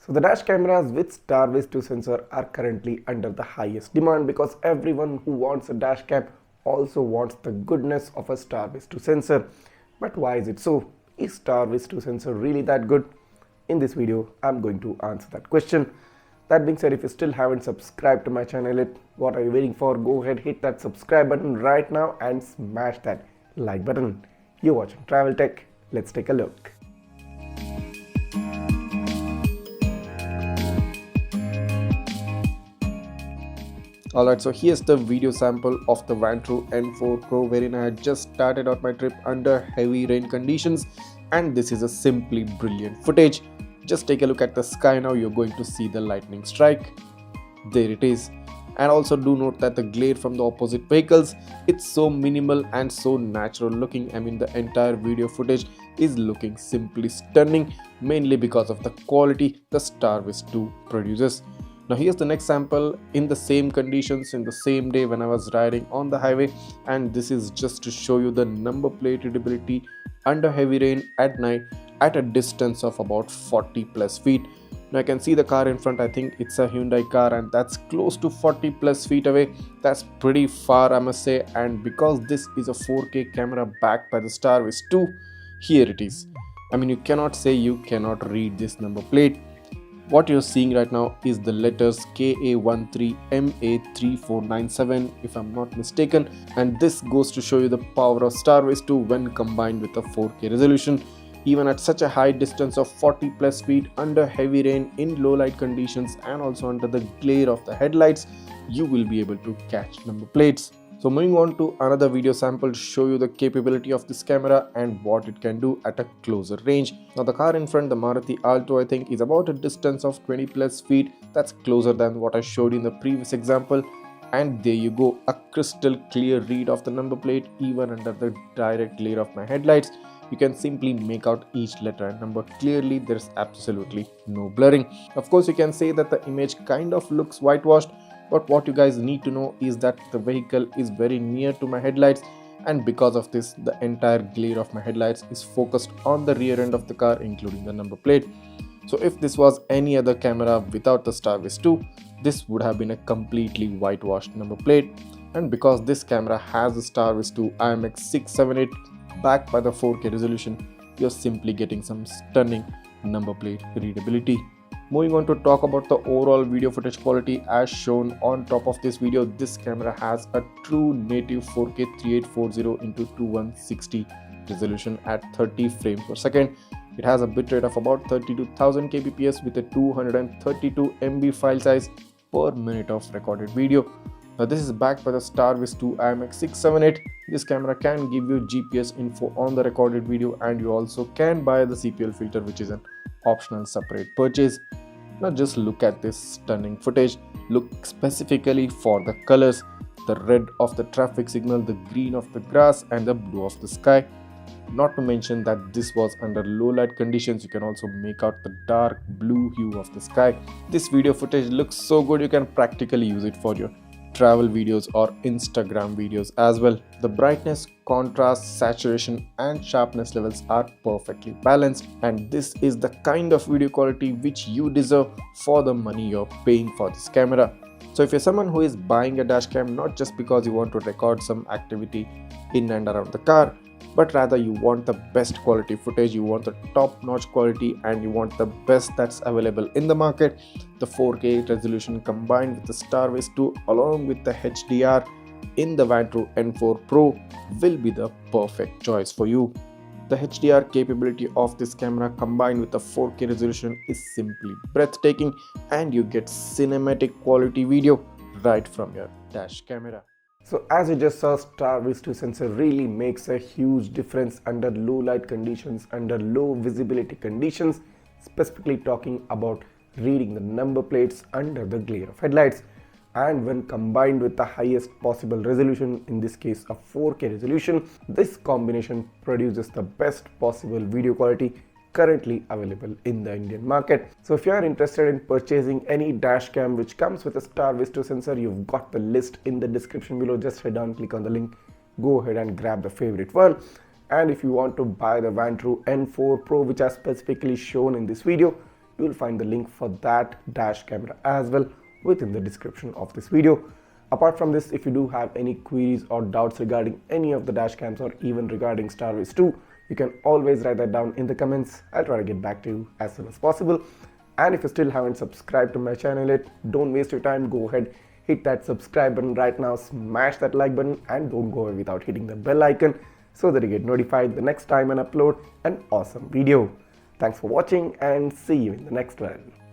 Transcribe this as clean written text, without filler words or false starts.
So the dash cameras with STARVIS-2 sensor are currently under the highest demand because everyone who wants a dash cam also wants the goodness of a STARVIS-2 sensor. But why is it so? Is STARVIS-2 sensor really that good? In this video, I'm going to answer that question. That being said, if you still haven't subscribed to my channel yet, what are you waiting for? Go ahead, hit that subscribe button right now and smash that like button. You're watching Travel Tech. Let's take a look. Alright, so here's the video sample of the Vantrue N4 Pro wherein I had just started out my trip under heavy rain conditions, and this is a simply brilliant footage. Just take a look at the sky now, you're going to see the lightning strike. There it is. And also do note that the glare from the opposite vehicles, it's so minimal and so natural looking. I mean, the entire video footage is looking simply stunning, mainly because of the quality the STARVIS-2 produces. Now here's the next sample in the same conditions in the same day when I was riding on the highway, and this is just to show you the number plate readability under heavy rain at night at a distance of about 40 plus feet. Now I can see the car in front. I think it's a Hyundai car, and that's close to 40 plus feet away. That's pretty far, I must say. And because this is a 4K camera backed by the STARVIS-2, here it is. I mean, you cannot say you cannot read this number plate. What you're seeing right now is the letters KA13MA3497 if I'm not mistaken, and this goes to show you the power of STARVIS-2 when combined with a 4K resolution. Even at such a high distance of 40 plus feet under heavy rain in low light conditions and also under the glare of the headlights, you will be able to catch number plates. So moving on to another video sample to show you the capability of this camera and what it can do at a closer range. Now the car in front, the Maruti Alto, I think is about a distance of 20 plus feet. That's closer than what I showed in the previous example. And there you go, a crystal clear read of the number plate even under the direct glare of my headlights. You can simply make out each letter and number clearly. There's absolutely no blurring. Of course, you can say that the image kind of looks whitewashed, but what you guys need to know is that the vehicle is very near to my headlights, and because of this, the entire glare of my headlights is focused on the rear end of the car, including the number plate. So if this was any other camera without the STARVIS-2, this would have been a completely whitewashed number plate. And because this camera has the STARVIS-2 IMX678 backed by the 4K resolution, you're simply getting some stunning number plate readability. Moving on to talk about the overall video footage quality as shown on top of this video, this camera has a true native 4K 3840x2160 resolution at 30 frames per second. It has a bitrate of about 32,000 kbps with a 232 MB file size per minute of recorded video. Now this is backed by the STARVIS-2 IMX678. This camera can give you GPS info on the recorded video, and you also can buy the CPL filter, which is an optional separate purchase. Now just look at this stunning footage. Look specifically for the colors, the red of the traffic signal, the green of the grass and the blue of the sky. Not to mention that this was under low light conditions. You can also make out the dark blue hue of the sky. This video footage looks so good you can practically use it for your travel videos or Instagram videos as well. The brightness, contrast, saturation and sharpness levels are perfectly balanced, and this is the kind of video quality which you deserve for the money you're paying for this camera. So if you're someone who is buying a dash cam not just because you want to record some activity in and around the car, but rather you want the best quality footage, you want the top-notch quality, and you want the best that's available in the market, the 4K resolution combined with the STARVIS-2 along with the HDR in the Vantrue N4 Pro will be the perfect choice for you. The HDR capability of this camera combined with the 4K resolution is simply breathtaking, and you get cinematic quality video right from your dash camera. So as you just saw, STARVIS-2 sensor really makes a huge difference under low light conditions, under low visibility conditions, specifically talking about reading the number plates under the glare of headlights. And when combined with the highest possible resolution, in this case a 4K resolution, this combination produces the best possible video quality currently available in the Indian market. So if you are interested in purchasing any dash cam which comes with a STARVIS-2 sensor, you've got the list in the description below. Just head down, click on the link, go ahead and grab the favorite one. And if you want to buy the Vantrue N4 Pro, which are specifically shown in this video, you will find the link for that dash camera as well within the description of this video. Apart from this, if you do have any queries or doubts regarding any of the dash cams or even regarding STARVIS-2, you can always write that down in the comments. I'll try to get back to you as soon as possible. And if you still haven't subscribed to my channel yet, don't waste your time, go ahead, hit that subscribe button right now, smash that like button, and don't go away without hitting the bell icon so that you get notified the next time I upload an awesome video. Thanks for watching and see you in the next one.